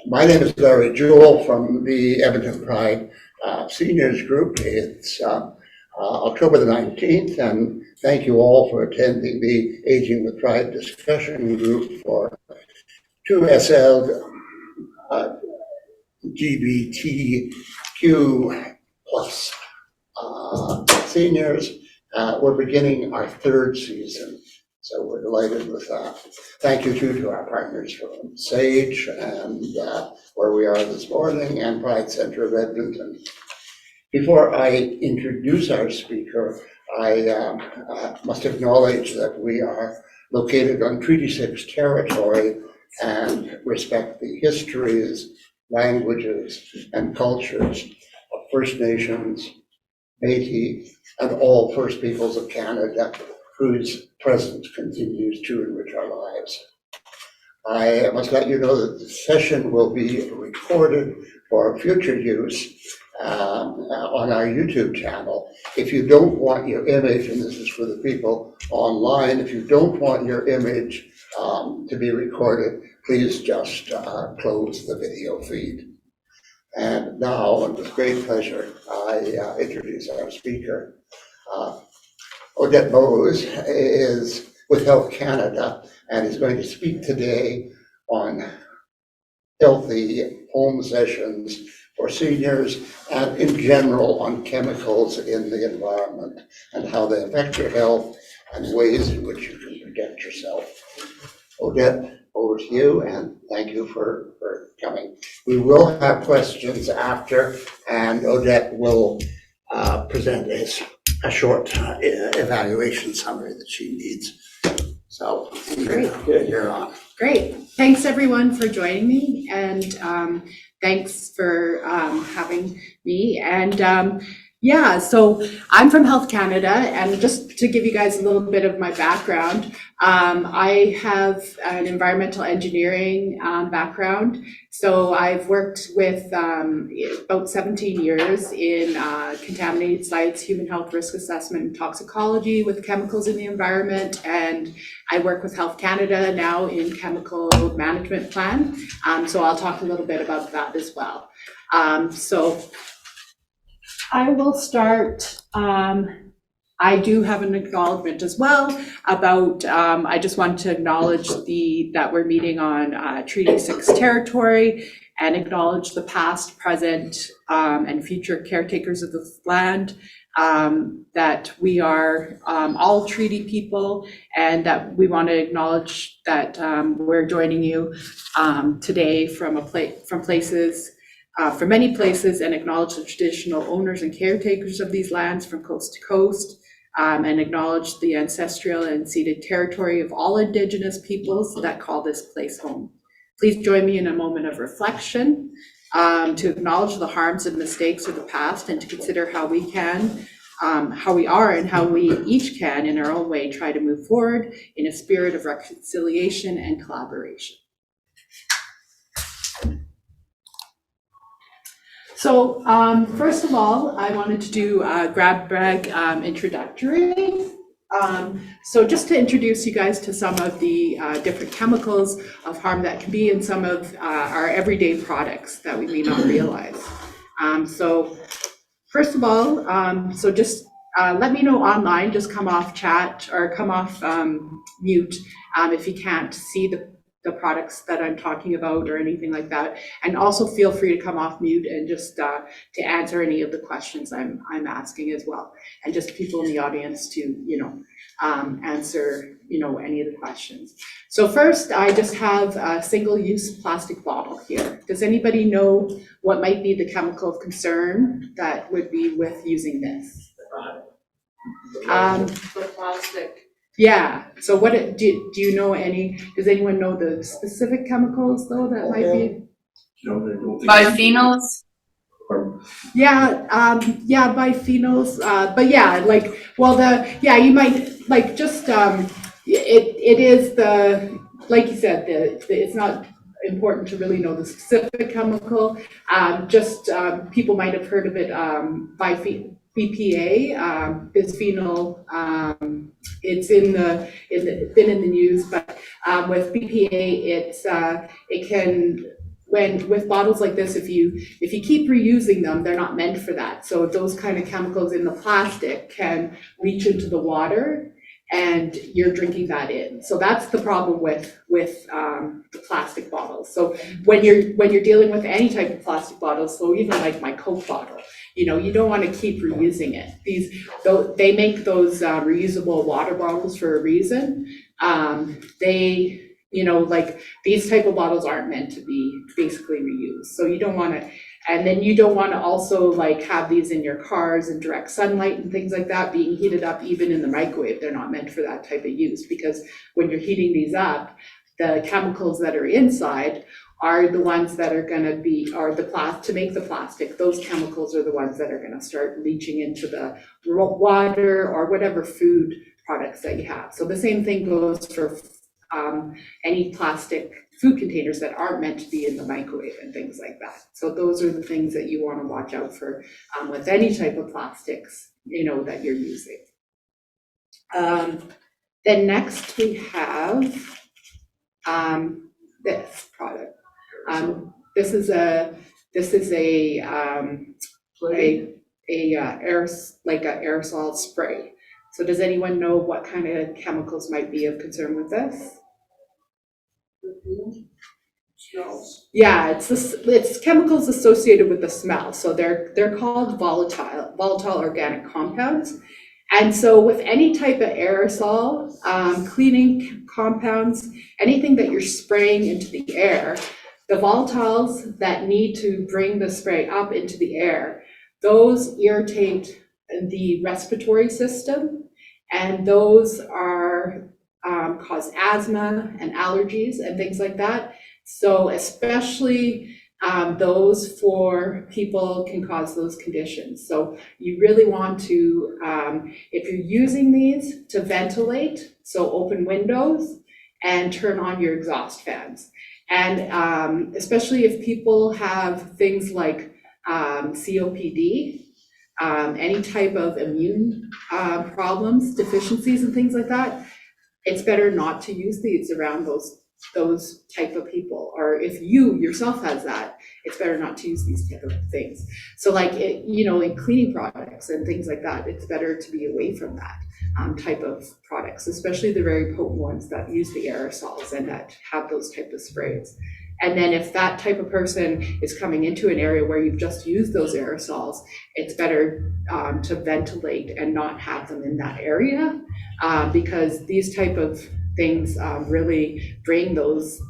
My name is Larry Jewell from the Edmonton Pride Seniors Group. It's October the 19th, and thank you all for attending the Aging with Pride discussion group for 2SL GBTQ plus seniors. We're beginning our third season, so we're delighted with that. Thank you to our partners from SAGE and where we are this morning, and Pride Center of Edmonton. Before I introduce our speaker, I must acknowledge that we are located on Treaty 6 territory and respect the histories, languages, and cultures of First Nations, Métis, and all First Peoples of Canada, whose presence continues to enrich our lives. I must let you know that the session will be recorded for future use on our YouTube channel. If you don't want your image, and this is for the people online, if you don't want your image to be recorded, please just close the video feed. And now, and with great pleasure, I introduce our speaker. Odette Bose is with Health Canada and is going to speak today on healthy home sessions for seniors and in general on chemicals in the environment and how they affect your health and ways in which you can protect yourself. Odette, over to you, and thank you for coming. We will have questions after, and Odette will present a short evaluation summary that she needs. So, you're on. Great. Thanks everyone for joining me, and thanks for having me. And yeah, so I'm from Health Canada, and just to give you guys a little bit of my background, I have an environmental engineering background. So I've worked with about 17 years in contaminated sites, human health risk assessment and toxicology with chemicals in the environment. And I work with Health Canada now in chemical management plan. So I'll talk a little bit about that as well. So I will start. I do have an acknowledgement as well about, I just want to acknowledge that we're meeting on Treaty 6 territory and acknowledge the past, present, and future caretakers of the land, that we are all treaty people, and that we want to acknowledge that we're joining you today from many places, and acknowledge the traditional owners and caretakers of these lands from coast to coast, and acknowledge the ancestral and ceded territory of all Indigenous peoples that call this place home. Please join me in a moment of reflection to acknowledge the harms and mistakes of the past, and to consider how we are and how we each can in our own way try to move forward in a spirit of reconciliation and collaboration. So first of all, I wanted to do a grab bag introductory. So just to introduce you guys to some of the different chemicals of harm that can be in some of our everyday products that we may not realize. So first of all, so just let me know online, just come off chat or come off mute if you can't see the products that I'm talking about or anything like that. And also feel free to come off mute and just to answer any of the questions I'm asking as well. And just people in the audience to, answer, any of the questions. So first, I just have a single-use plastic bottle here. Does anybody know what might be the chemical of concern that would be with using this? The plastic. Yeah, so what do you know does anyone know the specific chemicals though that might be? Biphenyls? Yeah, biphenyls, but yeah, you might, just, it is like you said, it's not important to really know the specific chemical, people might have heard of it, BPA, bisphenol been in the news, but with BPA, it can, with bottles like this, if you keep reusing them, they're not meant for that. So those kind of chemicals in the plastic can reach into the water, and you're drinking that in. So that's the problem with the plastic bottles. So when you're dealing with any type of plastic bottles, so even like my Coke bottle, you don't want to keep reusing it. They make those reusable water bottles for a reason. Like these type of bottles aren't meant to be basically reused. So you don't want to, and then you don't want to also like have these in your cars in direct sunlight and things like that being heated up even in the microwave. They're not meant for that type of use, because when you're heating these up, the chemicals that are inside are the ones that are going to be, to make the plastic, those chemicals are the ones that are going to start leaching into the water or whatever food products that you have. So the same thing goes for any plastic food containers that aren't meant to be in the microwave and things like that. So those are the things that you want to watch out for with any type of plastics, that you're using. Then next we have this product. This is a aerosol spray. So does anyone know what kind of chemicals might be of concern with this? Yeah, it's chemicals associated with the smell. So they're called volatile organic compounds. And so with any type of aerosol, cleaning compounds, anything that you're spraying into the air, the volatiles that need to bring the spray up into the air, those irritate the respiratory system, and those are cause asthma and allergies and things like that. So especially those for people can cause those conditions. So you really want to, if you're using these, to ventilate, so open windows and turn on your exhaust fans. And especially if people have things like COPD, any type of immune problems, deficiencies and things like that, it's better not to use these around those type of people. Or if you yourself has that, it's better not to use these type of things. So like, in cleaning products and things like that, it's better to be away from that type of products, especially the very potent ones that use the aerosols and that have those type of sprays. And then if that type of person is coming into an area where you've just used those aerosols, it's better to ventilate and not have them in that area, because these type of things really bring those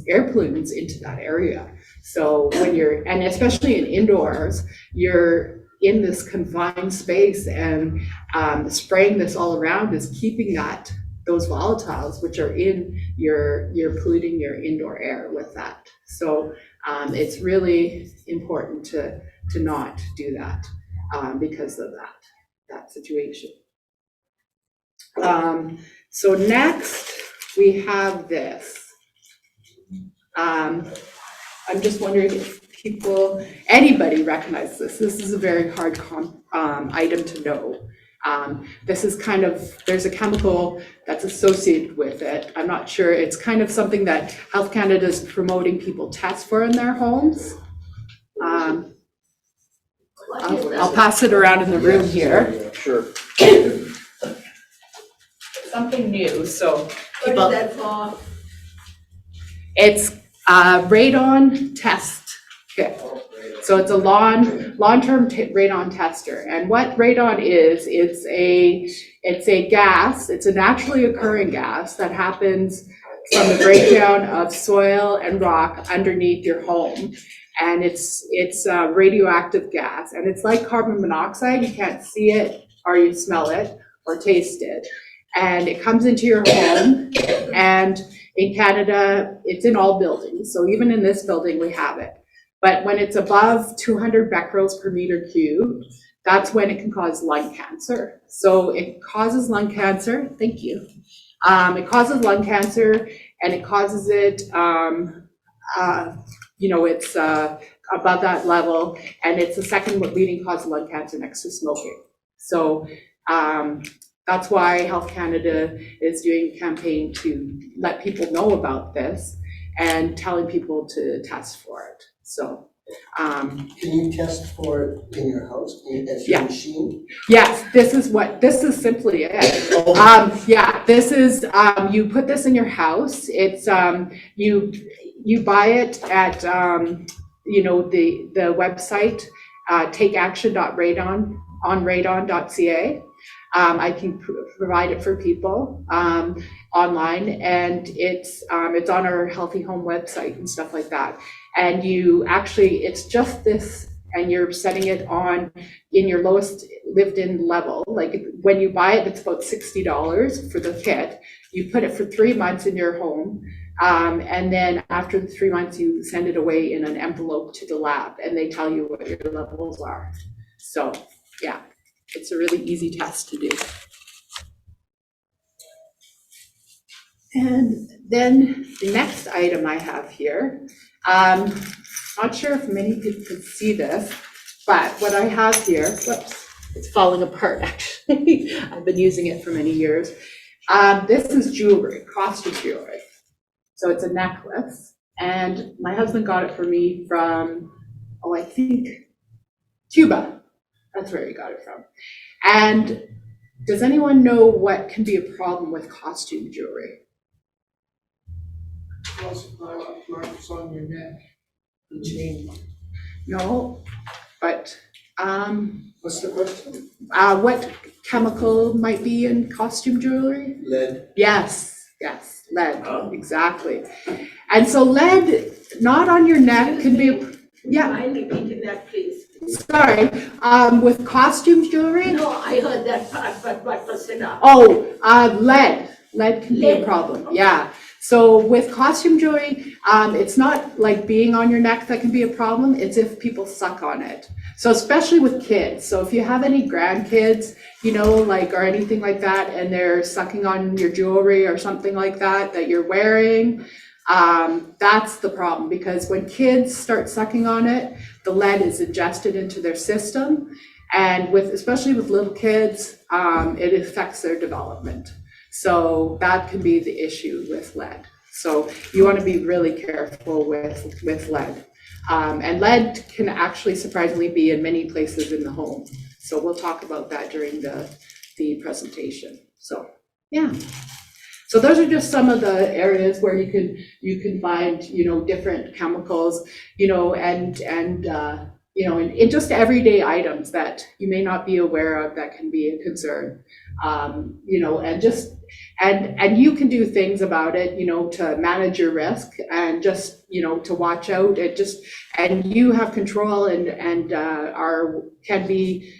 air pollutants into that area. So when and especially in indoors, you're in this confined space, and spraying this all around is keeping those volatiles, which are in you're polluting your indoor air with that. So it's really important to not do that because of that situation. So next we have this. I'm just wondering if anybody recognizes this. This is a very hard item to know. This is there's a chemical that's associated with it. I'm not sure. It's kind of something that Health Canada is promoting people test for in their homes. I'll pass it around in the room here. Sure. Something new, so. What is that for? It's a radon test kit. So it's a long-term radon tester. And what radon is, it's a gas, it's a naturally occurring gas that happens from the breakdown of soil and rock underneath your home. And it's a radioactive gas, and it's like carbon monoxide. You can't see it, or you smell it, or taste it. And it comes into your home, and in Canada, it's in all buildings. So even in this building, we have it. But when it's above 200 becquerels per meter cubed, that's when it can cause lung cancer. So it causes lung cancer, thank you. It causes lung cancer, and it causes it, it's above that level, and it's the second leading cause of lung cancer next to smoking. So that's why Health Canada is doing a campaign to let people know about this and telling people to test for it. So, Can you test for it in your house, at your machine? yes, this is simply it. Oh, Yeah, this is, you put this in your house. It's, you buy it at, the website, takeaction.radon, on radon.ca. I can provide it for people, online, and it's on our Healthy Home website and stuff like that. And you actually, it's just this, and you're setting it on in your lowest lived-in level. Like when you buy it, it's about $60 for the kit. You put it for 3 months in your home, and then after the 3 months, you send it away in an envelope to the lab, and they tell you what your levels are. So, yeah, it's a really easy test to do. And then the next item I have here, not sure if many people can see this, but what I have here, whoops, it's falling apart actually. I've been using it for many years. This is jewelry, costume jewelry. So it's a necklace, and my husband got it for me from, I think Cuba. That's where he got it from. And does anyone know what can be a problem with costume jewelry? marks on your neck, the chain. No, but What's the question? what chemical might be in costume jewelry? Lead. Yes, lead, Oh. exactly. And so lead, not on your neck, can be, yeah, Mind repeating that, please? sorry, with costume jewelry? No, I heard that part, but what was it? Lead can be a Lead. problem, yeah. So with costume jewelry, it's not like being on your neck that can be a problem, it's if people suck on it. So especially with kids, so if you have any grandkids, or anything like that, and they're sucking on your jewelry or something like that you're wearing, that's the problem, because when kids start sucking on it, the lead is ingested into their system, and especially with little kids, it affects their development. So that can be the issue with lead. So you want to be really careful with lead. And lead can actually surprisingly be in many places in the home. So we'll talk about that during the presentation. So, yeah. So those are just some of the areas where you can find, different chemicals, and in just everyday items that you may not be aware of that can be a concern. And you can do things about it, to manage your risk and just, to watch out. And you have control and can be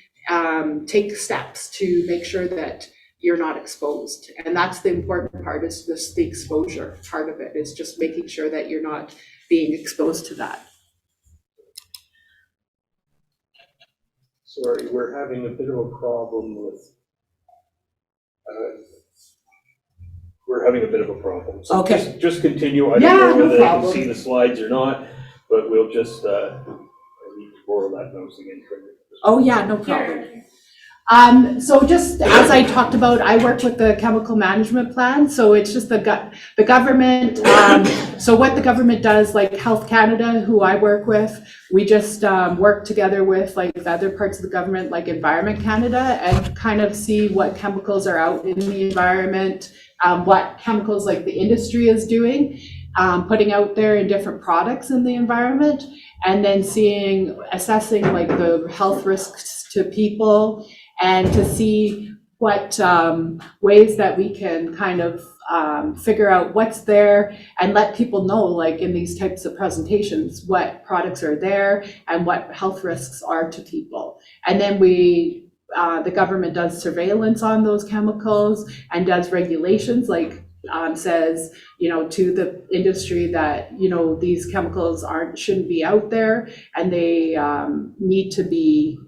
take steps to make sure that you're not exposed. And that's the important part, is just the exposure part of it, is just making sure that you're not being exposed to that. Sorry, we're having a bit of a problem with, So Okay. just continue. I Yeah, don't know no whether they can problem. see the slides or not, but we'll just, I need to borrow that mouse again. Oh, yeah, no problem. So just as I talked about, I work with the chemical management plan. So it's just the government. So what the government does, like Health Canada, who I work with, we just work together with like the other parts of the government, like Environment Canada, and kind of see what chemicals are out in the environment, what chemicals like the industry is doing, putting out there in different products in the environment, and then assessing like the health risks to people, and to see what ways that we can kind of figure out what's there and let people know, like in these types of presentations, what products are there and what health risks are to people. And then the government does surveillance on those chemicals and does regulations, like says, to the industry that, these chemicals shouldn't be out there, and they need to be,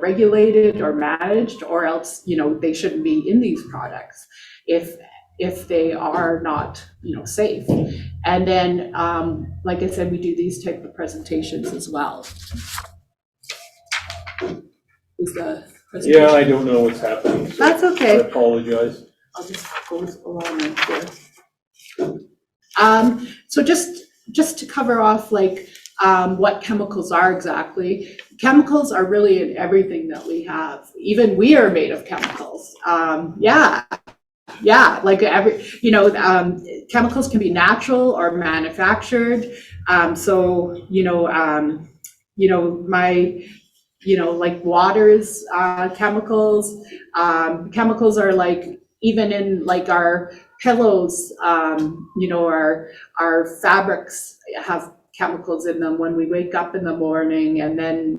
regulated or managed, or else, they shouldn't be in these products if they are not, safe. And then, like I said, we do these type of presentations as well. Is the Yeah, I don't know what's happening. So That's I okay. apologize. I'll just go along with here. So just to cover off like what chemicals are exactly. Chemicals are really in everything that we have. Even we are made of chemicals. Yeah, like chemicals can be natural or manufactured. Like water's chemicals. Chemicals are like even in like our pillows. Our fabrics have chemicals in them when we wake up in the morning, and then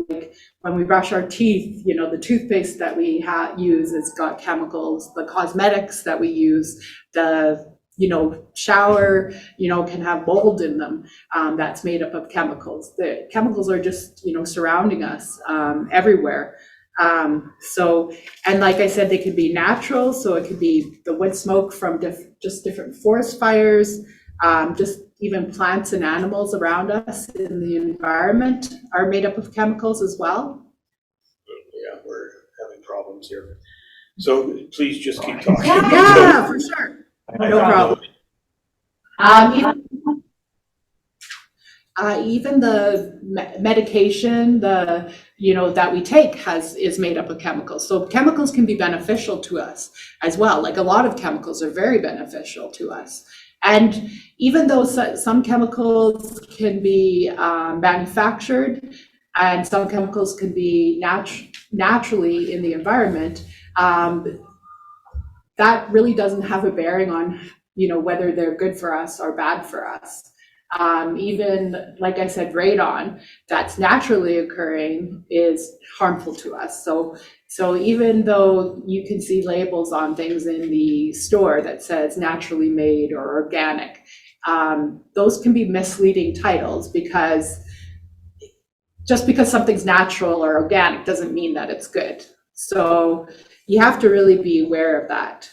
like when we brush our teeth, the toothpaste that we use has got chemicals. The cosmetics that we use, the shower, can have mold in them. That's made up of chemicals. The chemicals are just surrounding us everywhere. And like I said, they could be natural, so it could be the wood smoke from just different forest fires, just even plants and animals around us in the environment are made up of chemicals as well. Yeah, we're having problems here. So please just keep talking. Yeah, for sure. No problem. Even the medication, that we take is made up of chemicals. So chemicals can be beneficial to us as well. Like a lot of chemicals are very beneficial to us. And even though some chemicals can be manufactured and some chemicals can be naturally in the environment, that really doesn't have a bearing on whether they're good for us or bad for us. Even like I said, radon that's naturally occurring is harmful to us. So even though you can see labels on things in the store that says naturally made or organic, those can be misleading titles, because just because something's natural or organic doesn't mean that it's good. So you have to really be aware of that.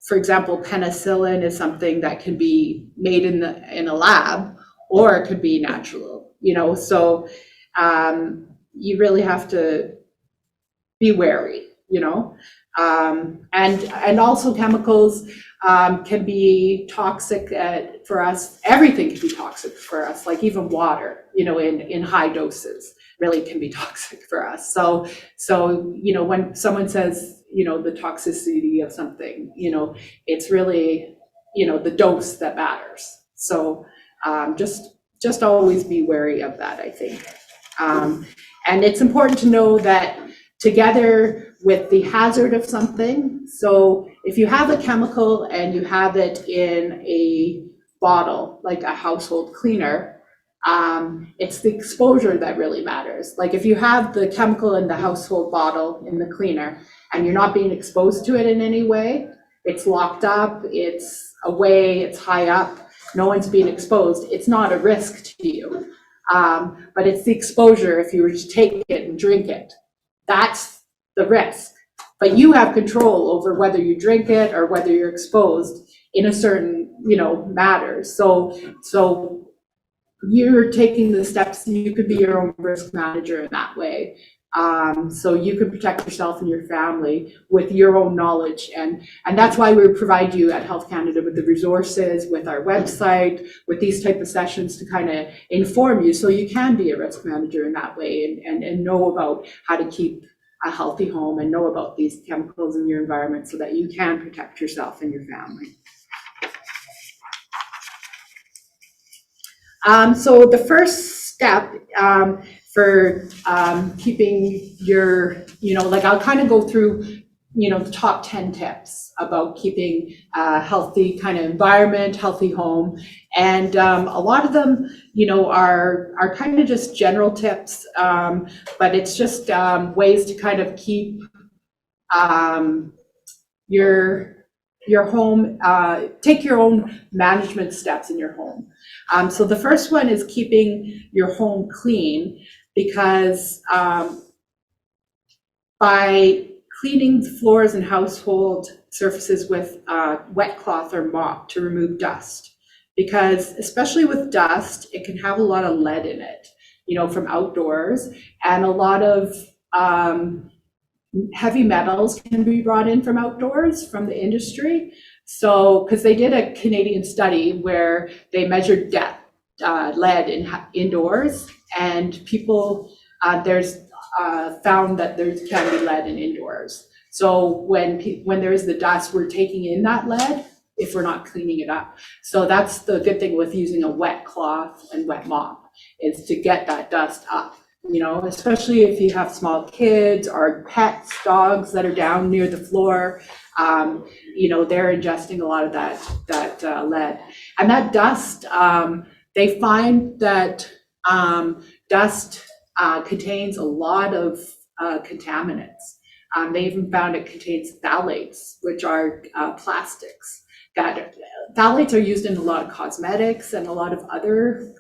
For example, penicillin is something that can be made in a lab, or it could be natural. So you really have to be wary. And also chemicals can be toxic for us. Everything can be toxic for us, like even water, in high doses really can be toxic for us. So when someone says, the toxicity of something, it's really, the dose that matters. So just always be wary of that, I think. And it's important to know that together with the hazard of something. So if you have a chemical and you have it in a bottle, like a household cleaner, it's the exposure that really matters. Like if you have the chemical in the household bottle in the cleaner and you're not being exposed to it in any way, it's locked up, it's away, it's high up, no one's being exposed, it's not a risk to you. But it's the exposure if you were to take it and drink it. That's the risk. But you have control over whether you drink it or whether you're exposed in a certain, matter. So you're taking the steps, you could be your own risk manager in that way. So you can protect yourself and your family with your own knowledge. And that's why we provide you at Health Canada with the resources, with our website, with these type of sessions to kind of inform you so you can be a risk manager in that way and know about how to keep a healthy home and know about these chemicals in your environment so that you can protect yourself and your family. So the first step for keeping your, I'll kind of go through, the top 10 tips about keeping a healthy kind of environment, healthy home. And a lot of them, are kind of just general tips, but it's just ways to kind of keep your home, take your own management steps in your home. So the first one is keeping your home clean, because by cleaning floors and household surfaces with wet cloth or mop to remove dust, because especially with dust, it can have a lot of lead in it. from outdoors, and a lot of heavy metals can be brought in from outdoors, from the industry. So, because they did a Canadian study where they measured lead indoors, and people found that there can be lead in indoors. So when there is the dust, we're taking in that lead if we're not cleaning it up. So that's the good thing with using a wet cloth and wet mop, is to get that dust up. Especially if you have small kids or pets, dogs that are down near the floor, they're ingesting a lot of that lead. And that dust, they find that dust contains a lot of contaminants. They even found it contains phthalates, which are plastics. Phthalates are used in a lot of cosmetics and a lot of other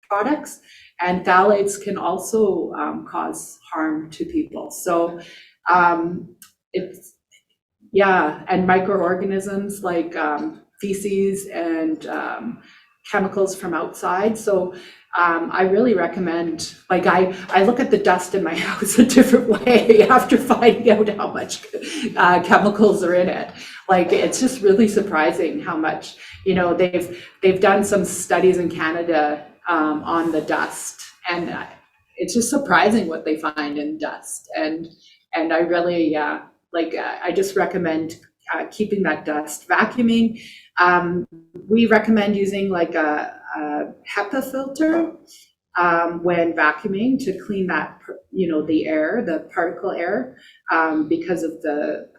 products, and phthalates can also cause harm to people. So and microorganisms like feces and chemicals from outside. So I really recommend, I look at the dust in my house a different way after finding out how much chemicals are in it. It's just really surprising how much, they've done some studies in Canada on the dust, and it's just surprising what they find in dust. And I really, I just recommend keeping that dust. Vacuuming, we recommend using a HEPA filter when vacuuming to clean that, the air, the particle air, because of the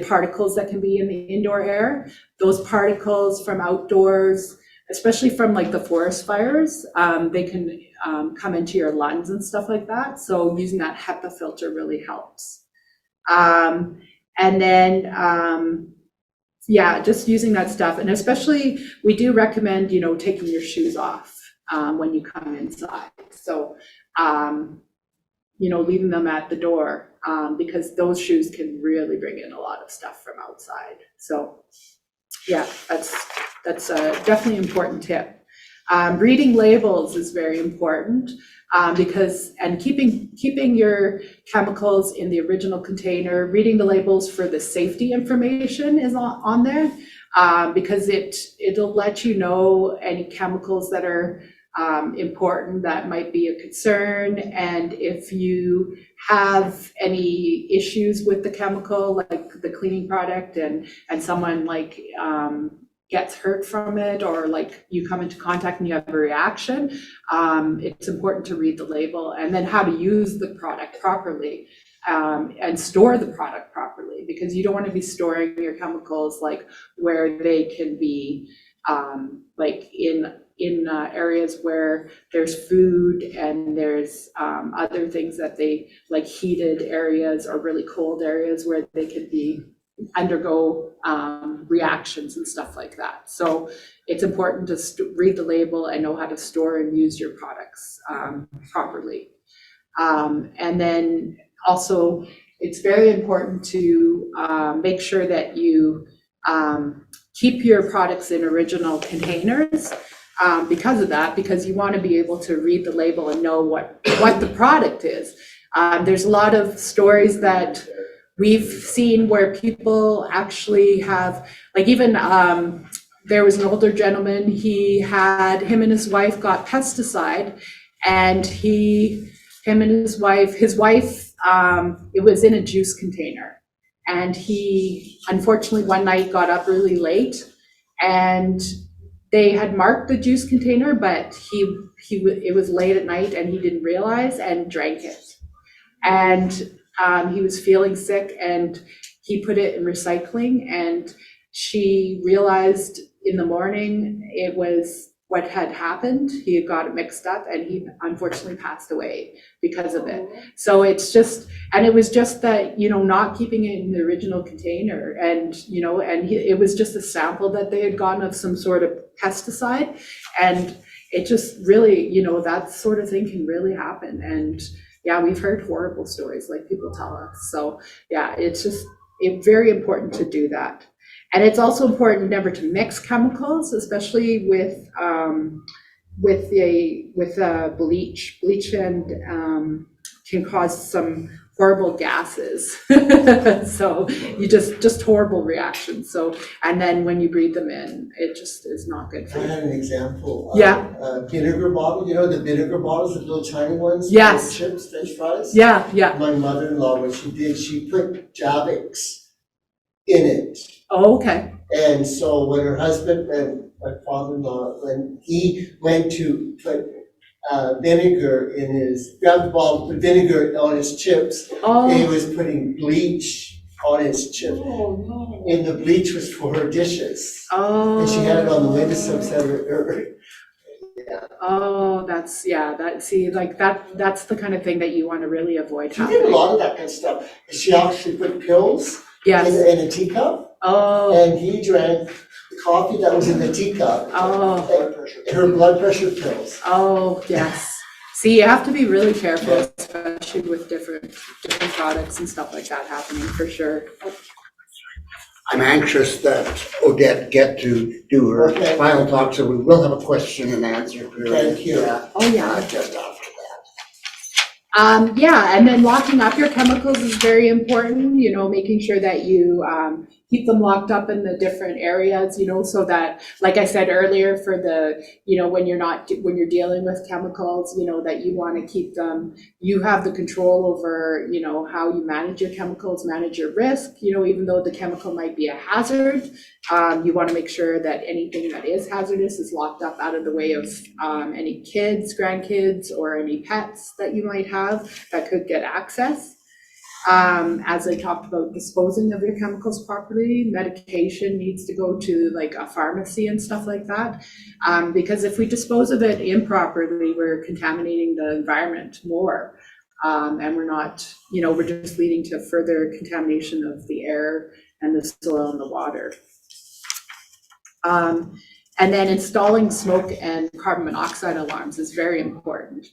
particles that can be in the indoor air. Those particles from outdoors, especially from the forest fires, they can come into your lungs and stuff like that. So using that HEPA filter really helps. And then, just using that stuff. And especially, we do recommend, taking your shoes off when you come inside. So, leaving them at the door, because those shoes can really bring in a lot of stuff from outside. So, that's definitely an important tip. Reading labels is very important, because keeping your chemicals in the original container, reading the labels for the safety information is on there, because it'll let you know any chemicals that are important that might be a concern. And if you have any issues with the chemical, like the cleaning product, and someone gets hurt from it, or you come into contact and you have a reaction, it's important to read the label, and then how to use the product properly, and store the product properly, because you don't want to be storing your chemicals where they can be in areas where there's food and there's other things that they heated areas or really cold areas where they could undergo reactions and stuff like that. So it's important to read the label and know how to store and use your products properly. And then also, it's very important to make sure that you keep your products in original containers, because you want to be able to read the label and know what the product is. There's a lot of stories that we've seen where people actually have, even there was an older gentleman, him and his wife got pesticide, and him and his wife, it was in a juice container. And he, unfortunately, one night got up really late, and they had marked the juice container, but it was late at night and he didn't realize and drank it. And he was feeling sick, and he put it in recycling, and she realized in the morning it was what had happened. He had got it mixed up, and he unfortunately passed away because of it. So it was just that, not keeping it in the original container, and, it was just a sample that they had gotten of some sort of pesticide, and it just really, that sort of thing can really happen. And we've heard horrible stories like people tell us. So it's very important to do that. And it's also important never to mix chemicals, especially with bleach and can cause some horrible gases. So you just horrible reactions. So, and then when you breathe them in, it just is not good for I you. had an example. Yeah. Vinegar bottle, you know, the vinegar bottles, the little tiny ones? Yes. With chips, French fries? Yeah. My mother-in-law, what she did, she put Javix in it. Oh, okay. And so when her husband and my father-in-law, when he went to put vinegar in his, grabbed the bottle, put vinegar on his chips, he Oh, was putting bleach on his chip. no. And the bleach was for her dishes. Oh. And she had it on the windowsill, Oh, that's that's the kind of thing that you want to really avoid she did a happening. lot of that kind of stuff. She actually put pills Yes. in a teacup, Oh, and he drank the coffee that was in the teacup. oh, Her blood pressure pills. oh, yes. See, you have to be really careful, especially with different products and stuff like that happening, for sure. I'm anxious that Odette get to do her Okay. final talk, so we will have a question and answer period. Thank you. Oh, yeah. Just after that. Yeah, and then locking up your chemicals is very important, making sure that you keep them locked up in the different areas, so that, like I said earlier, for the, when you're dealing with chemicals, that you want to keep them, you have the control over, how you manage your chemicals, manage your risk, even though the chemical might be a hazard, you want to make sure that anything that is hazardous is locked up out of the way of any kids, grandkids, or any pets that you might have that could get access. As I talked about, disposing of your chemicals properly, medication needs to go to like a pharmacy and stuff like that. Because if we dispose of it improperly, we're contaminating the environment more. And we're not, we're just leading to further contamination of the air and the soil and the water. And then installing smoke and carbon monoxide alarms is very important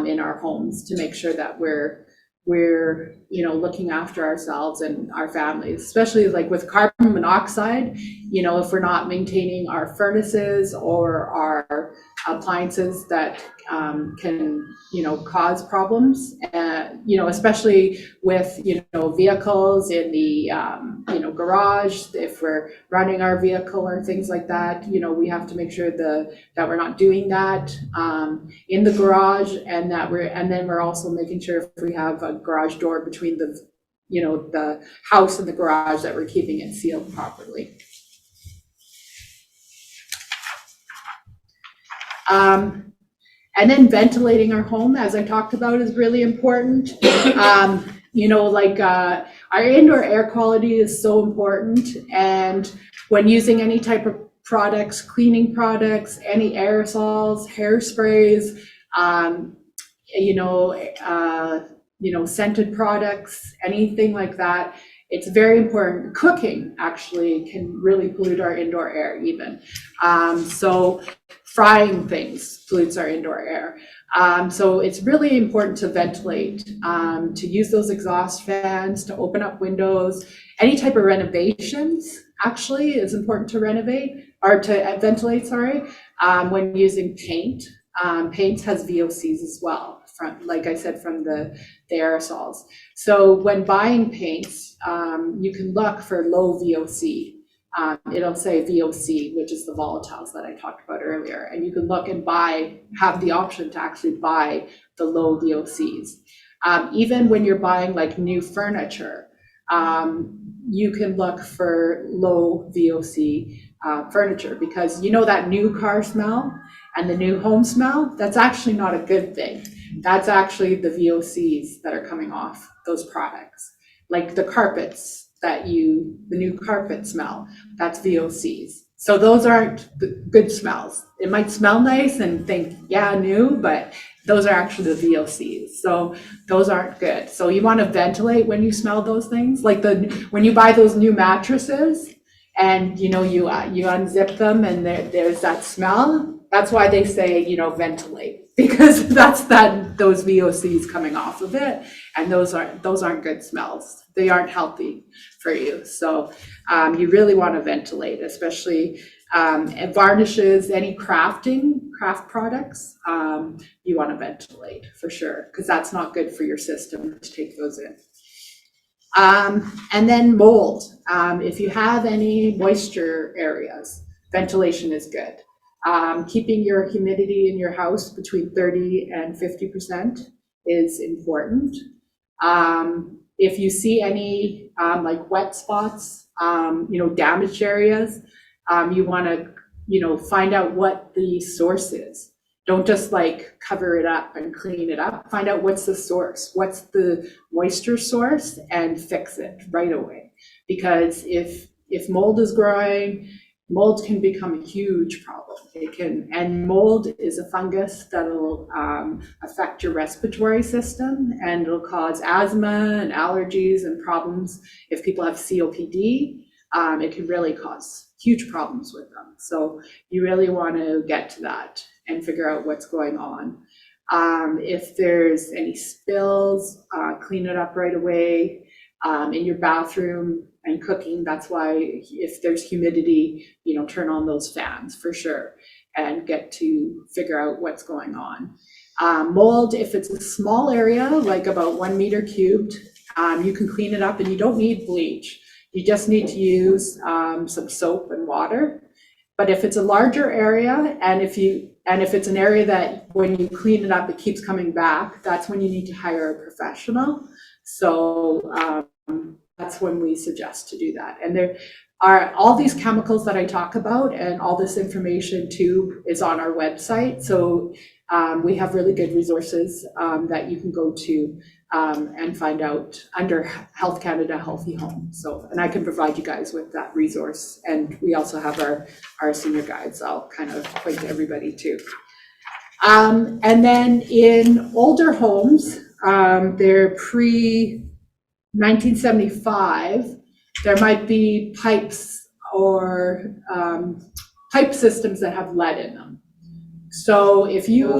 in our homes to make sure that we're looking after ourselves and our families, especially like with carbon monoxide, if we're not maintaining our furnaces or our appliances that can, cause problems, especially with, vehicles in the, garage, if we're running our vehicle or things like that, we have to make sure that we're not doing that in the garage, and then we're also making sure if we have a garage door between the house and the garage, that we're keeping it sealed properly. And then ventilating our home, as I talked about, is really important. Our indoor air quality is so important, and when using any type of products, cleaning products, any aerosols, hairsprays, scented products, anything like that, it's very important. Cooking actually can really pollute our indoor air even. So frying things pollutes our indoor air. So it's really important to ventilate, to use those exhaust fans, to open up windows. Any type of renovations actually is important to ventilate, when using paint. Paint has VOCs as well, like I said, from the aerosols. So when buying paints, you can look for low VOC. It'll say VOC, which is the volatiles that I talked about earlier. And you can look and have the option to actually buy the low VOCs. Even when you're buying like new furniture, you can look for low VOC furniture, because that new car smell and the new home smell, that's actually not a good thing. That's actually the VOCs that are coming off those products. Like the carpets, the new carpet smell, that's VOCs. So those aren't good smells. It might smell nice and think, yeah, new, but those are actually the VOCs. So those aren't good. So you want to ventilate when you smell those things. Like when you buy those new mattresses and you unzip them and there's that smell. That's why they say, ventilate, because that's those VOCs coming off of it, and those aren't good smells. They aren't healthy for you. So you really want to ventilate, especially And varnishes, any craft products, you want to ventilate for sure, because that's not good for your system to take those in. And then mold. If you have any moisture areas, ventilation is good. Keeping your humidity in your house between 30 and 50% is important. If you see any like wet spots, damaged areas, you want to, find out what the source is. Don't just like cover it up and clean it up. Find out what's the source, what's the moisture source, and fix it right away. Because if mold is growing, mold can become a huge problem. And mold is a fungus that'll affect your respiratory system, and it'll cause asthma and allergies and problems. If people have COPD, it can really cause huge problems with them. So you really want to get to that and figure out what's going on. If there's any spills, clean it up right away. In your bathroom and cooking, that's why if there's humidity, turn on those fans for sure and get to figure out what's going on. Mold, if it's a small area, like about 1 meter cubed, you can clean it up and you don't need bleach. You just need to use some soap and water. But if it's a larger area, and if it's an area that when you clean it up, it keeps coming back, that's when you need to hire a professional. So that's when we suggest to do that. And there are all these chemicals that I talk about, and all this information too is on our website. So we have really good resources that you can go to and find out under Health Canada Healthy Home. So, and I can provide you guys with that resource. And we also have our senior guides. I'll kind of point to everybody too. And then in older homes, they're pre-1975, there might be pipes or pipe systems that have lead in them. So if you,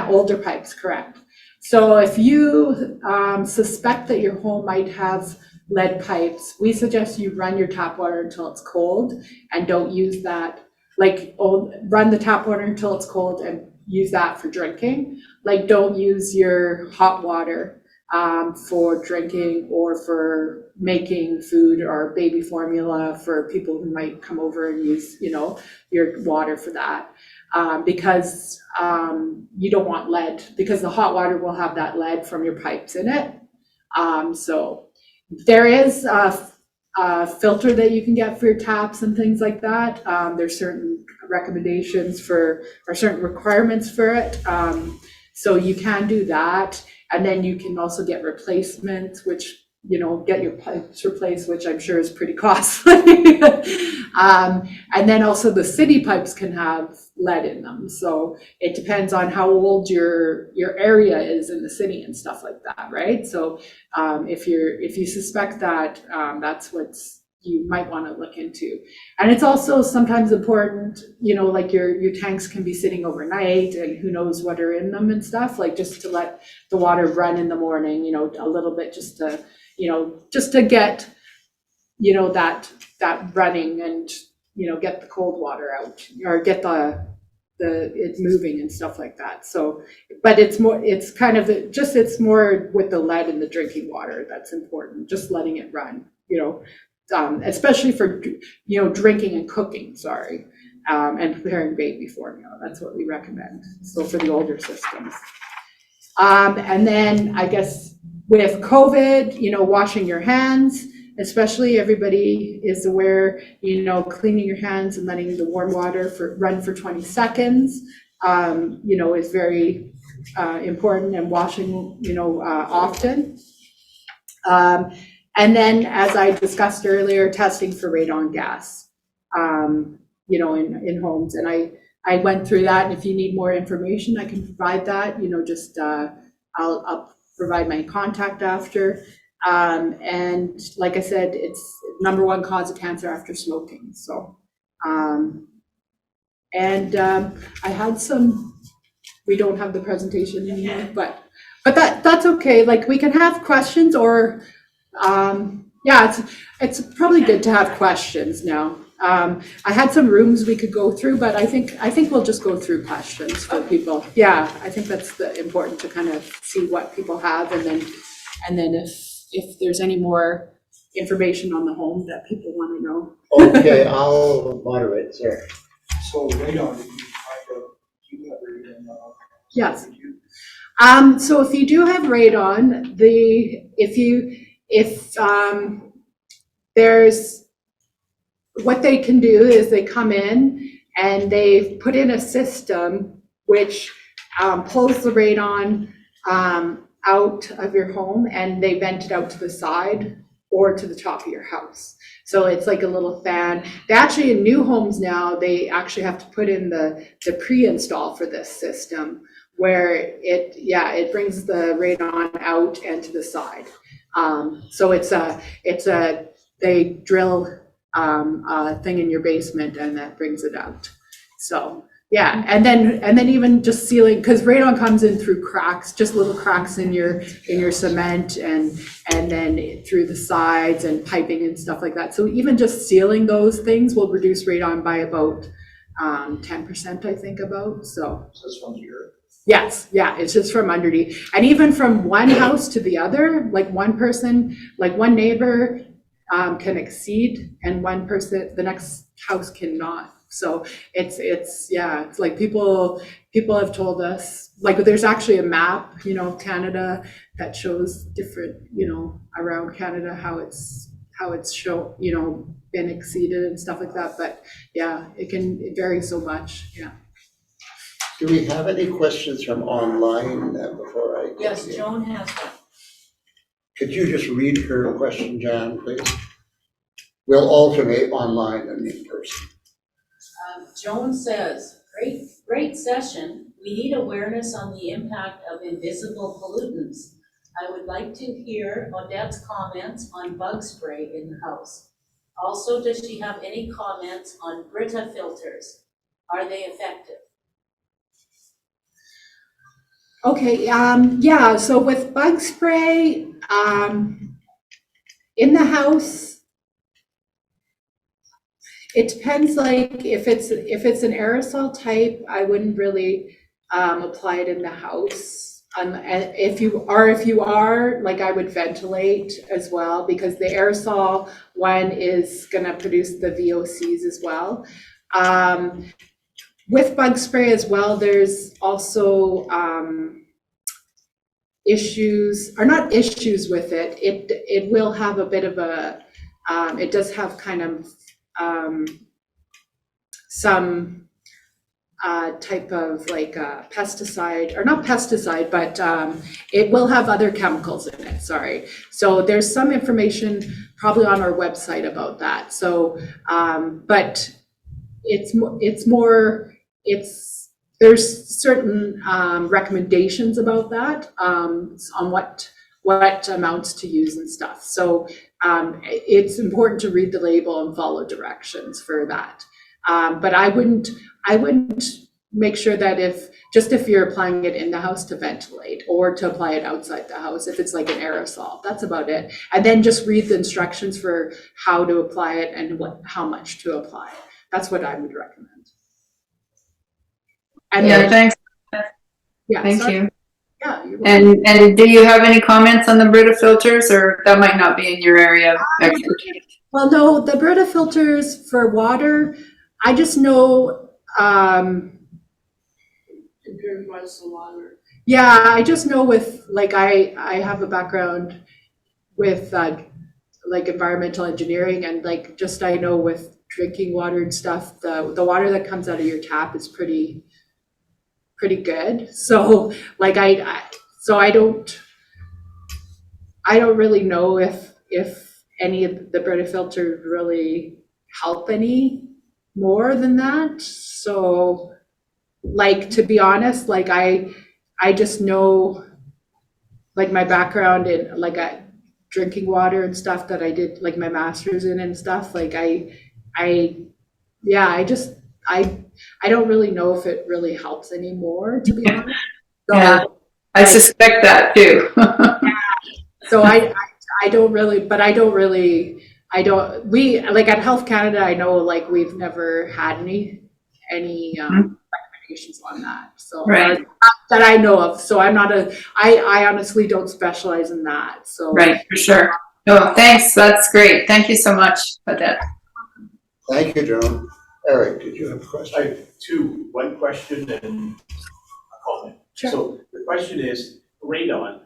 older pipes, correct. So if you suspect that your home might have lead pipes, we suggest you run your tap water until it's cold and don't use that. Run the tap water until it's cold and use that for drinking. Don't use your hot water for drinking or for making food or baby formula for people who might come over and use, your water for that. Because you don't want lead, because the hot water will have that lead from your pipes in it. So there is a filter that you can get for your taps and things like that. There's certain recommendations or certain requirements for it. So you can do that. And then you can also get replacements, which, get your pipes replaced, which I'm sure is pretty costly. And then also the city pipes can have lead in them. So it depends on how old your area is in the city and stuff like that, right? So if you suspect that, that's what's you might want to look into. And it's also sometimes important, your tanks can be sitting overnight and who knows what are in them and stuff, just to let the water run in the morning, a little bit just to get, that running and, get the cold water out or get it moving and stuff like that. So, but it's more with the lead in the drinking water that's important, just letting it run, especially for, drinking and cooking, and preparing baby formula. That's what we recommend. So for the older systems. And then I guess with COVID, washing your hands, especially everybody is aware, cleaning your hands and letting the warm water run for 20 seconds, is very important, and washing, often. And then, as I discussed earlier, testing for radon gas, in homes. And I went through that, and if you need more information, I can provide that, I'll provide my contact after. And like I said, it's #1 cause of cancer after smoking. So, I had we don't have the presentation anymore, but that's okay. We can have questions or, it's probably good to have questions now. I had some rooms we could go through, but I think we'll just go through questions for people. Yeah, I think that's important to kind of see what people have, and then if there's any more information on the home that people want to know. Okay, I'll moderate, sir. So radon, if you find out, do you have radon? Yes. So if you do have radon, there's, what they can do is they come in and they put in a system which pulls the radon out of your home, and they vent it out to the side or to the top of your house. So it's like a little fan. They actually, in new homes now, they actually have to put in the pre-install for this system, where it brings the radon out and to the side. So they drill a thing in your basement and that brings it out. So yeah, and then even just sealing, because radon comes in through cracks, just little cracks in your cement, and then through the sides and piping and stuff like that. So even just sealing those things will reduce radon by about 10%, I think, about. So This one's your. yes, yeah, it's just from underneath. And even from one house to the other, like one person, like one neighbor can exceed, and one person, the next house cannot. So it's like people have told us, like there's actually a map, of Canada that shows different, around Canada how it's been exceeded and stuff like that. But yeah, it vary so much. Yeah. Do we have any questions from online before I? Yes, Joan has one. Could you just read her question, Jan, please? We'll alternate online and in person. Joan says, great session. We need awareness on the impact of invisible pollutants. I would like to hear Odette's comments on bug spray in the house. Also, does she have any comments on Brita filters? Are they effective? Okay, yeah, so with bug spray, in the house, it depends, like if it's an aerosol type, I wouldn't really apply it in the house. And if you are, like, I would ventilate as well, because the aerosol one is gonna produce the VOCs as well. With bug spray as well, there's also issues, or not issues with it. It will have a bit of a, it does have kind of some type of like pesticide, or not pesticide, but it will have other chemicals in it, sorry. So there's some information probably on our website about that. So, but there's certain recommendations about that, on what amounts to use and stuff. So it's important to read the label and follow directions for that. But I wouldn't make sure that if you're applying it in the house to ventilate, or to apply it outside the house, if it's like an aerosol, that's about it. And then just read the instructions for how to apply it and how much to apply. That's what I would recommend. And then, Thanks. yeah, Thank sorry. you. Yeah, you're welcome. And do you have any comments on the Brita filters, or that might not be in your area of expertise? Well, no, the Brita filters for water, I just know, yeah, I just know with, like, I have a background with like environmental engineering, and like, just I know with drinking water and stuff, the water that comes out of your tap is pretty good. So like I don't really know if any of the Brita filters really help any more than that. So like, to be honest, like I just know, like, my background in like drinking water and stuff that I did like my master's in and stuff, like I don't really know if it really helps anymore, to be honest. So, Yeah, I suspect that too. so I don't really I don't, we, like at Health Canada, I know like we've never had any recommendations on that, so. Right. That I know of, so I'm not I honestly don't specialize in that, so. Right, for sure. No, thanks, that's great. Thank you so much, Odette. Thank you, Joan. Eric, did you have a I question? have two, one question and a comment. Sure. So the question is, radon.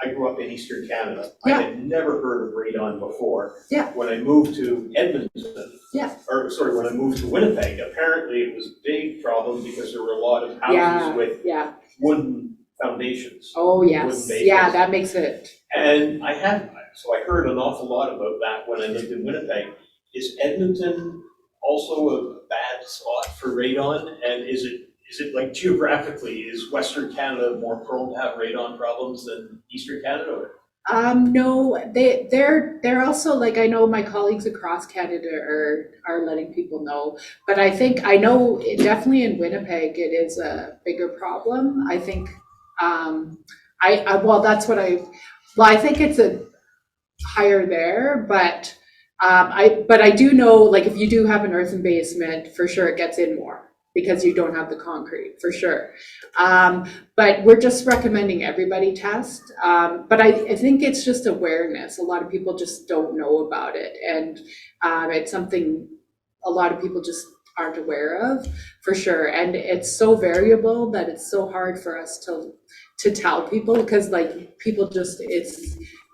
I grew up in Eastern Canada. Yeah. I had never heard of radon before. Yeah. When I moved to Edmonton. Yeah. Or, sorry, when I moved to Winnipeg, apparently it was a big problem because there were a lot of Yeah, houses with yeah, wooden foundations. oh, yes, Wooden yeah, basements. that makes it, And so I heard an awful lot about that when I lived in Winnipeg. Is Edmonton also a bad spot for radon? And is it like geographically, is Western Canada more prone to have radon problems than Eastern Canada? no, they're also, like, I know my colleagues across Canada are letting people know, but I know definitely in Winnipeg, it is a bigger problem, I think, well, that's what I think it's a higher there, but I do know, like, if you do have an earthen basement, for sure it gets in more because you don't have the concrete, for sure. But we're just recommending everybody test. But I think it's just awareness. A lot of people just don't know about it. And it's something a lot of people just aren't aware of, for sure. And it's so variable that it's so hard for us to tell people, because like people just,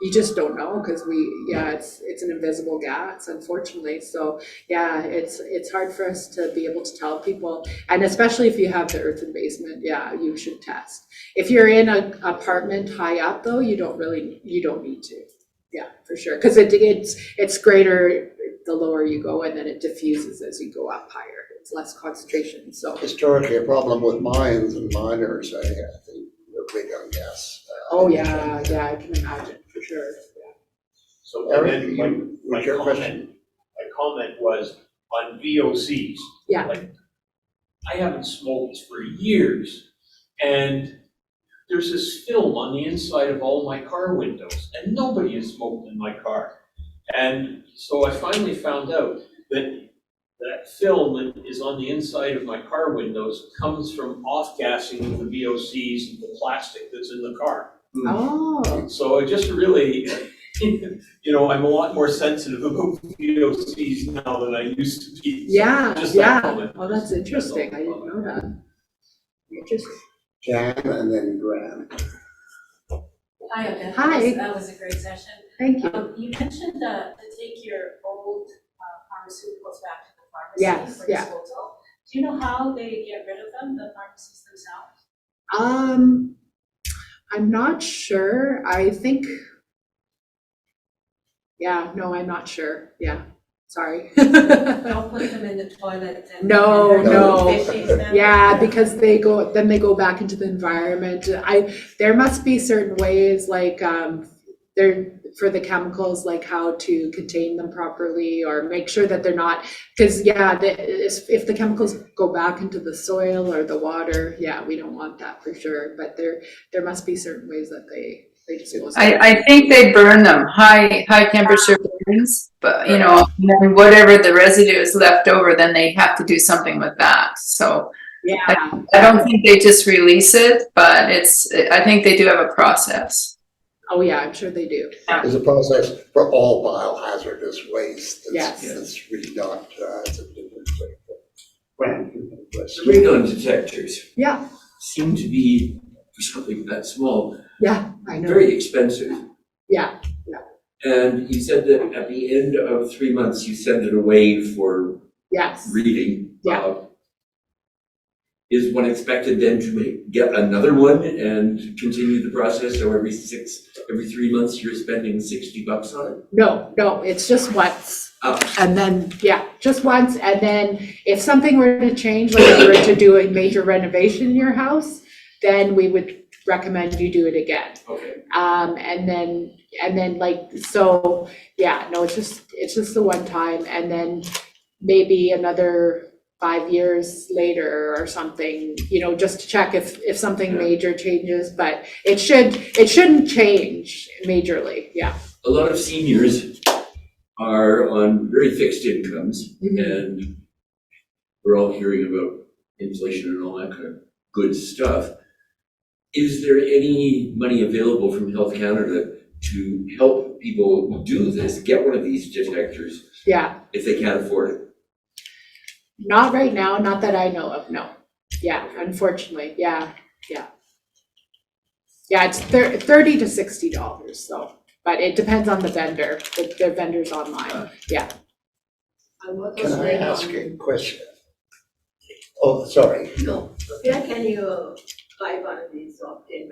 you just don't know, because it's an invisible gas, unfortunately. So yeah, it's hard for us to be able to tell people, and especially if you have the earthen basement, yeah, you should test. If you're in an apartment high up though, you don't need to. Yeah, for sure, because it's greater the lower you go, and then it diffuses as you go up higher. It's less concentration. So Historically, a problem with mines and miners, I think, the radon gas. oh yeah, I can imagine, for sure. Yeah. So Eric, and then my what's your question? comment was on VOCs. Yeah. Like, I haven't smoked for years, and there's this film on the inside of all my car windows, and nobody has smoked in my car. And so I finally found out that film that is on the inside of my car windows comes from off-gassing of the VOCs and the plastic that's in the car. Oh, So it just really, I'm a lot more sensitive about VOCs now than I used to be. So yeah, just that yeah. comment. Oh, that's interesting. I didn't know that. Interesting. Jan and then Grant. Hi, Odette. Hi. That was a great session. Thank you. You mentioned to take your old pharmaceuticals back to the Yes, pharmacy for yeah. disposal. Do you know how they get rid of them, the pharmacies themselves? I'm not sure. I think, yeah, no, I'm not sure. Yeah, sorry. Don't put them in the toilet and. No, and they're no. fishies then. Yeah, because they go back into the environment. There must be certain ways, like, for the chemicals, like how to contain them properly, or make sure that they're not, because if the chemicals go back into the soil or the water, yeah, we don't want that for sure. But there must be certain ways that they dispose. I think they burn them, high temperature burns, but and then whatever the residue is left over, then they have to do something with that. So Yeah, I don't think they just release it, but I think they do have a process. oh yeah, I'm sure they do. There's a process for all biohazardous waste. Yes. It's really not, it's a different thing. Grant, you have a The question? radon detectors Yeah, seem to be, for something that small, yeah, I know. very expensive. Yeah, And you said that at the end of 3 months, you send it away for yes. reading. Yeah. Is one expected then to get another one and continue the process? So every 3 months, you're spending $60 on it? No, it's just once. Oh. And then, yeah, just once. And then if something were to change, like if you were to do a major renovation in your house, then we would recommend you do it again. Okay. And then like, so, yeah, no, it's just the one time, and then maybe another 5 years later or something, just to check if something major changes, but it shouldn't change majorly, yeah. A lot of seniors are on very fixed incomes, Mhm. and we're all hearing about inflation and all that kind of good stuff. Is there any money available from Health Canada to help people do this, get one of these detectors, Yeah, if they can't afford it? not right now, not that I know of, no. Yeah, unfortunately, yeah. Yeah, it's $30 to $60 though, but it depends on the vendor, the vendors online, yeah. Can I ask a question? Oh, sorry. No, where can you buy one of these or obtain?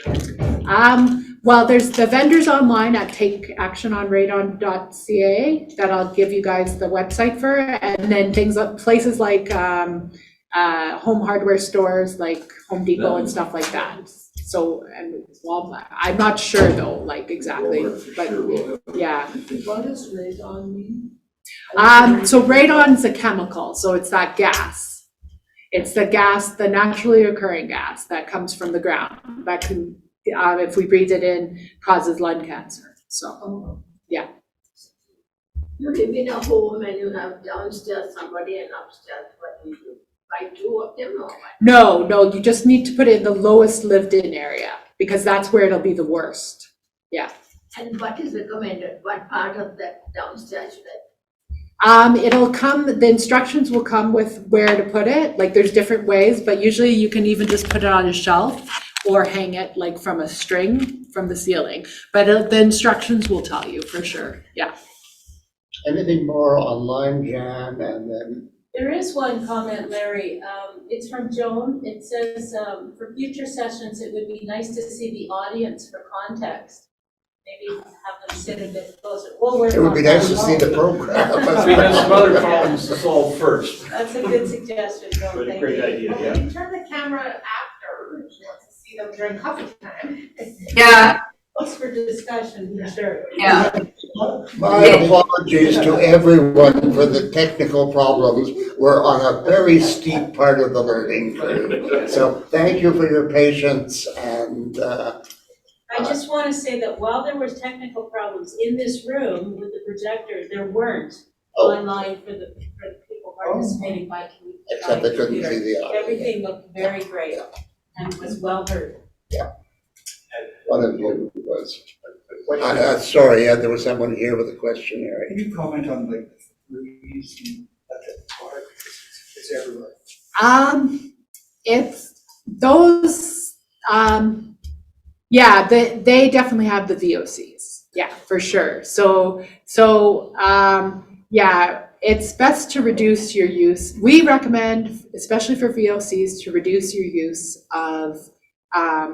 Well, there's the vendors online at takeactiononradon.ca that I'll give you guys the website for, and then places like home hardware stores like Home Depot and stuff like that. So, and Walmart, I'm not sure though, like exactly, Walmart for but sure will have. yeah. What does radon mean? So radon's a chemical, so it's that gas. It's the gas, the naturally occurring gas that comes from the ground that can, if we breathe it in, causes lung cancer. So, yeah. You live in a home and you have downstairs somebody and upstairs, what do you do? Buy two of them or what? No, you just need to put it in the lowest lived in area because that's where it'll be the worst. And what is recommended? What part of the downstairs should I? It'll come, the instructions will come with where to put it. Like there's different ways, but usually you can even just put it on a shelf or hang it like from a string from the ceiling. But the instructions will tell you for sure, yeah. Anything more online, Jan, and then, There is one comment, Larry. It's from Joan. It says, for future sessions, it would be nice to see the audience for context. Maybe have them sit a bit closer. We'll work it would on be that. nice to see the program. We have some other problems to solve first. That's a good suggestion, Joan. But a Thank great you. idea, Well, yeah. you turn the camera after, if you want to see them during coffee time. Yeah, Thanks for discussion, for sure. yeah. My apologies to everyone for the technical problems. We're on a very steep part of the learning curve. So thank you for your patience and, I just want to say that while there was technical problems in this room with the projector, there weren't Oh. online for the people participating by except I couldn't see computer. the audio. Everything looked very great and was well heard. One of you was, Question. sorry, there was someone here with a question, Eric. Can you comment on like the trees and that part? It's everywhere. It's those, yeah, they definitely have the VOCs, yeah, for sure. So, yeah, it's best to reduce your use. We recommend, especially for VOCs, to reduce your use of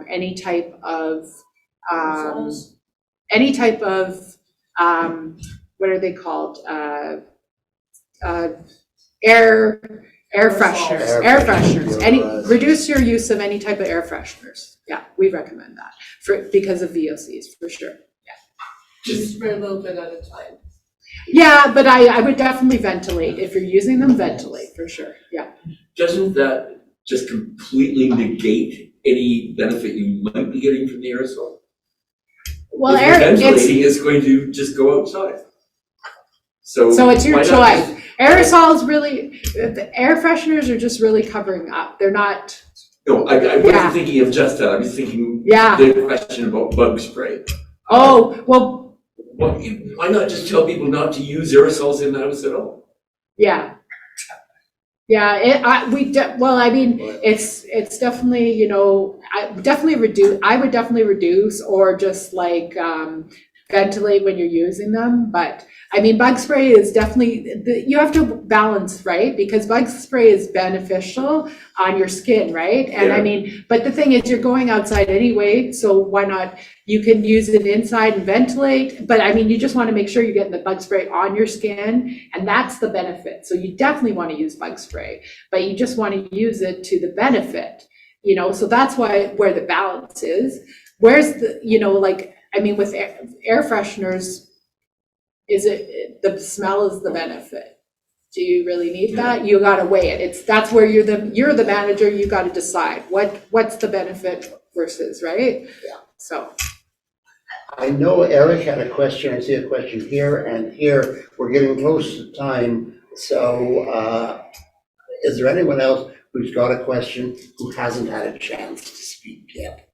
any type of what are they called? Air fresheners, reduce your use of any type of air fresheners. Yeah, we recommend that because of VOCs, for sure. Just for a little bit at a time. Yeah, but I would definitely ventilate. If you're using them, ventilate, for sure, yeah. Doesn't that just completely negate any benefit you might be getting from the aerosol? Well, If air, you're it's, ventilating, it's going to just go outside. So it's your why not choice. just- Aerosols really, the air fresheners are just really covering up. They're not, No, I Yeah. wasn't thinking of just that, I was thinking yeah. the question about bug spray. Oh, well, Why not just tell people not to use aerosols in the house at all? yeah. Yeah, it's definitely, I would definitely reduce or just like, ventilate when you're using them. But I mean, bug spray is definitely, you have to balance, right? Because bug spray is beneficial on your skin, right? And I Yeah. mean, but the thing is, you're going outside anyway, so why not? You can use it inside and ventilate, but I mean, you just want to make sure you're getting the bug spray on your skin, and that's the benefit. So you definitely want to use bug spray, but you just want to use it to the benefit, so that's where the balance is. Where's the, I mean, with air fresheners, the smell is the benefit. Do you really need that? You gotta weigh it. That's where you're the manager, you gotta decide what's the benefit versus, right? Yeah. So, I know Eric had a question, I see a question here and here, we're getting close to time, so, is there anyone else who's got a question who hasn't had a chance to speak yet?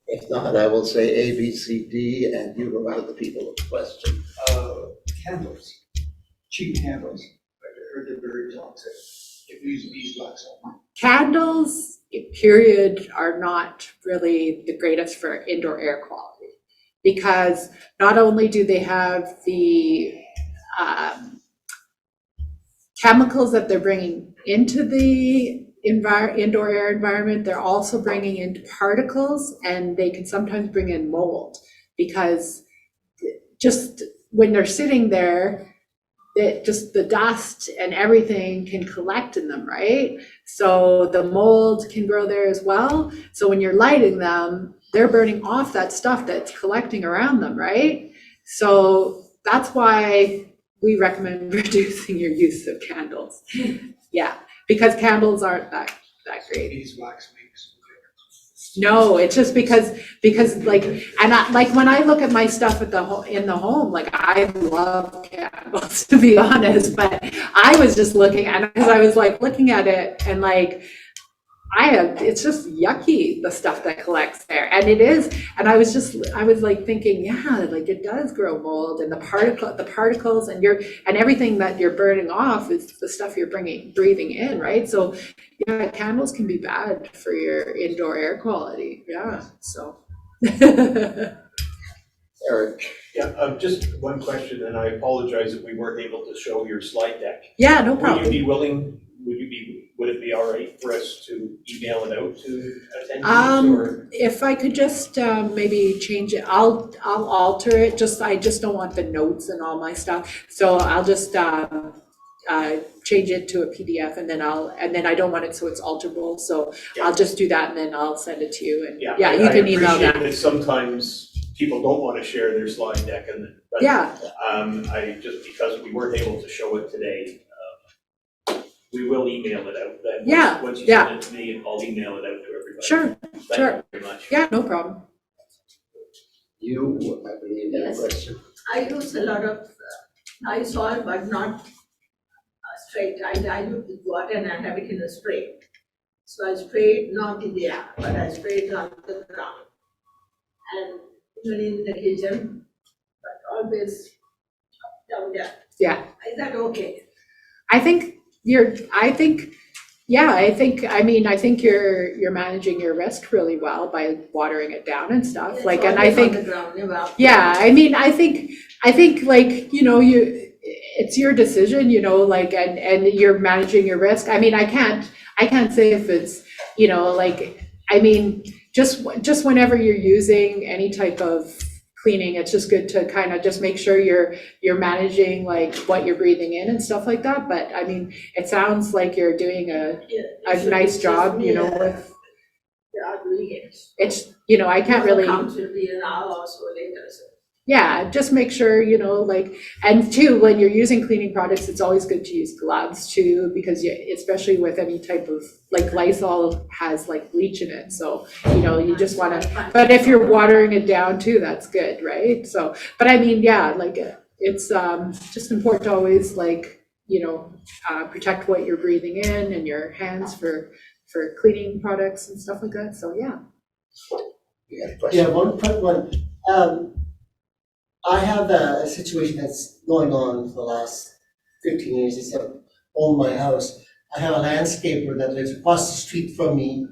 If not, I will say A, B, C, D, and you go out of the people with the question. Candles, cheap candles. I heard they're very toxic. If you use beeswax on them. Candles, period, are not really the greatest for indoor air quality, because not only do they have the chemicals that they're bringing into the indoor air environment, they're also bringing in particles, and they can sometimes bring in mold, because just when they're sitting there, just the dust and everything can collect in them, right? So the mold can grow there as well. So when you're lighting them, they're burning off that stuff that's collecting around them, right? So that's why we recommend reducing your use of candles. Yeah, because candles aren't that great. Beeswax makes. No, it's just because like, and like when I look at my stuff in the home, like I love candles, to be honest, but I was just looking at it because I was like looking at it and like, it's just yucky, the stuff that collects there. And it is, and I was like thinking, yeah, like it does grow mold, and the particles and everything that you're burning off is the stuff you're breathing in, right? So yeah, candles can be bad for your indoor air quality. Yeah, so. Eric? Yeah, just one question, and I apologize if we weren't able to show your slide deck. Yeah, no problem. Would it be all right for us to email it out to attendees, or? If I could just maybe change it, I'll alter it. I just don't want the notes and all my stuff. So I'll just change it to a PDF, and then I don't want it so it's alterable. So Yeah. I'll just do that, and then I'll send it to you. And Yeah, you can email I appreciate that. that sometimes people don't want to share their slide deck, but Yeah, I just, because we weren't able to show it today, we will email it out. Then Yeah, once you yeah. send it to me, I'll email it out to everybody. sure. Thank sure. you very much. Yeah, no problem. You, I believe, had a Yes. question. I use a lot of nice oil, but not straight. I dilute with water and I have it in a spray. So I spray it not in the air, but I spray it on the ground. And even in the kitchen, but always down there. Yeah. Is that okay? I think you're managing your risk really well by watering it down and stuff. It's Like, and I always think, on the ground, never. yeah, I mean, I think like, it's your decision, like, and you're managing your risk. I mean, I can't say if it's, like, I mean, just whenever you're using any type of cleaning, it's just good to kind of just make sure you're managing like what you're breathing in and stuff like that. But I mean, it sounds like you're doing a nice job, with, They are doing it. it's, I can't really. Comes will be an hour or so later, so. Yeah, just make sure, like, and too, when you're using cleaning products, it's always good to use gloves too, because especially with any type of, like Lysol has like bleach in it. So, you just want to, but if you're watering it down too, that's good, right? So, but I mean, yeah, like it's just important to always like, protect what you're breathing in and your hands for cleaning products and stuff like that. So, yeah. You had a question? Yeah, one quick one. I have a situation that's going on for the last 15 years, since I own my house. I have a landscaper that lives across the street from me,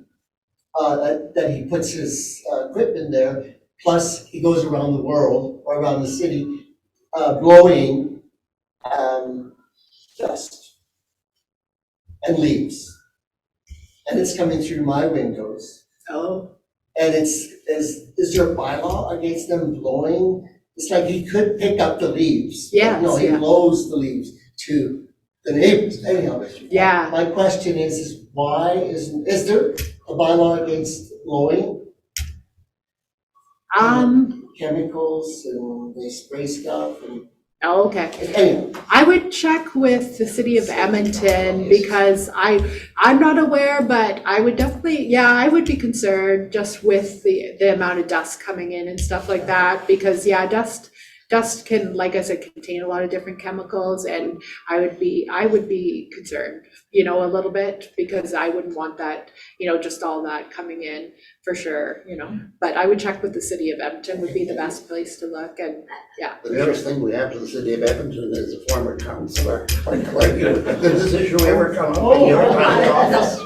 that he puts his equipment there, plus he goes around the world, or around the city, blowing dust and leaves. And it's coming through my windows. Oh. And is there a bylaw against them blowing? It's like he could pick up the leaves. Yes, No, he yeah. blows the leaves to the neighbors, anyhow. Yeah. My question is why is there a bylaw against blowing? Chemicals and they spray stuff and. Oh, okay. Anyway, I would check with the city of Edmonton because I'm not aware, but I would definitely, yeah, I would be concerned just with the amount of dust coming in and stuff like that, because yeah, dust can, like I said, contain a lot of different chemicals, and I would be concerned, you know, a little bit, because I wouldn't want that, you know, just all that coming in for sure, you know. But I would check with the city of Edmonton would be the best place to look, and yeah. The nearest thing we have to the city of Edmonton is a former councillor. Did this issue ever come up in your town office?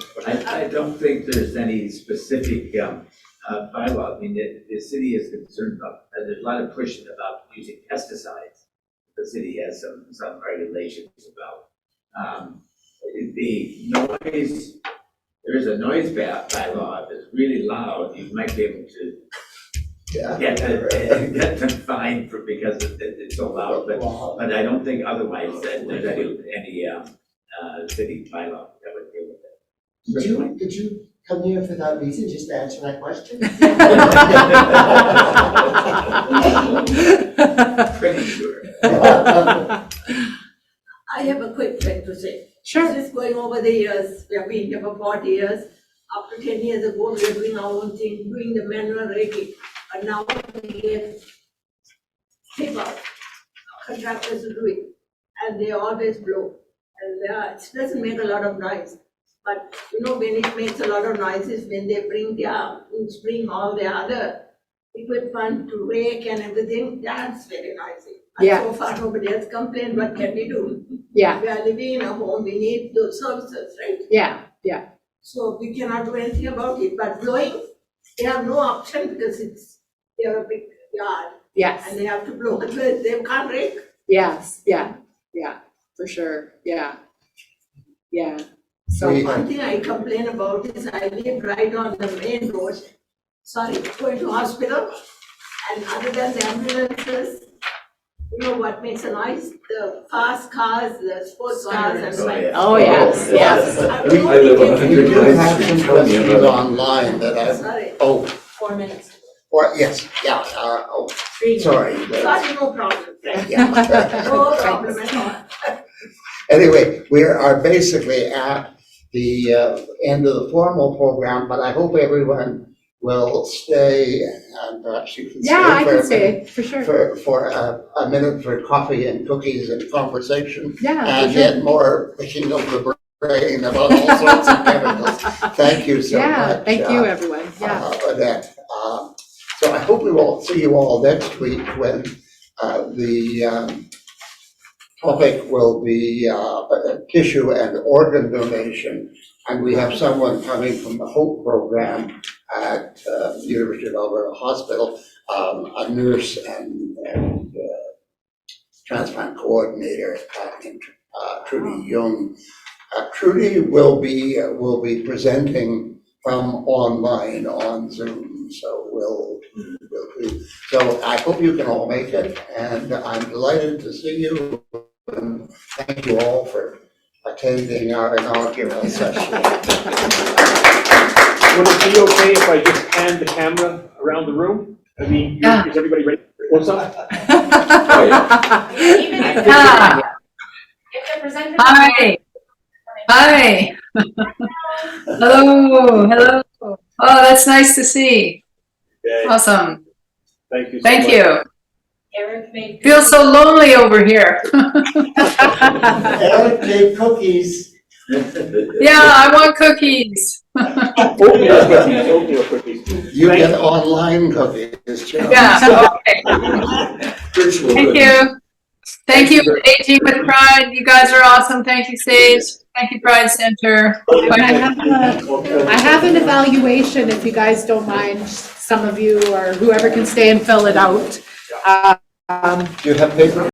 I don't think there's any specific bylaw. I mean, the city is concerned about, there's a lot of push about using pesticides. The city has some regulations about. The noise, there is a noise bylaw that's really loud. You might be able to get them fined because it's so loud, but I don't think otherwise that there's any city bylaw that would deal with it. did you come here for that reason, just to answer that question? Pretty sure. I have a quick thing to say. Sure. This is going over the years, we have been here for 40 years. Up to 10 years ago, we were doing our own thing, doing the manual raking. But now we get people, contractors to do it, and they always blow. And it doesn't make a lot of noise. But you know, when it makes a lot of noises, when they bring all the other equipment to rake and everything, that's very noisy. But Yeah. so far, nobody has complained. What can we do? Yeah, We are living in a home, we need those services, right? yeah. So we cannot do anything about it, but blowing, they have no option because they have a big yard Yes, and they have to blow, otherwise they can't rake. yes, yeah, for sure, yeah. So, We- One thing I complain about is I live right on the main road, going to hospital, and other than the ambulances, you know what makes a noise? The fast cars, the sports cars and bikes. oh, yes, yes. I I don't know live if 100 We you do can- have some questions online that I, Sorry, oh, 4 minutes. or, yes, yeah, oh, 3 sorry. sorry, no problem, thank you. Yeah. No problem at all. Anyway, we are basically at the end of the formal program, but I hope everyone will stay, and perhaps you can stay. Yeah, I for can a say, minute- for sure. For a minute for coffee and cookies and conversation, Yeah, and for sure. yet more picking of the brain about all sorts of chemicals. Thank you so much. Yeah, thank you, everyone, yeah. Odette. So I hope we will see you all next week when the topic will be tissue and organ donation. And we have someone coming from the HOPE program at University of Alberta Hospital, a nurse and transplant coordinator named Trudy Young. Trudy will be presenting from online on Zoom, so we'll so I hope you can all make it, and I'm delighted to see you. And thank you all for attending our inaugural session. Would it be okay if I just pan the camera around the room? I mean, Yeah. is everybody ready? What's up? Even if Ah, they're presented. hi, hi. Hello. Oh, that's nice to see. Okay, Awesome. thank you so Thank much. you. Eric made. Feel so lonely over here. Eric made cookies. Yeah, I want cookies. Oatmeal cookies, oatmeal cookies. You Thank get you. online cookies, John. Yeah, okay. Virtual Thank cookies. you. Thank you, 18 with Pride. You guys are awesome. Thank you, Sage. Thank you, Pride Center. I have an evaluation, if you guys don't mind, some of you or whoever can stay and fill it out. Do you have paper?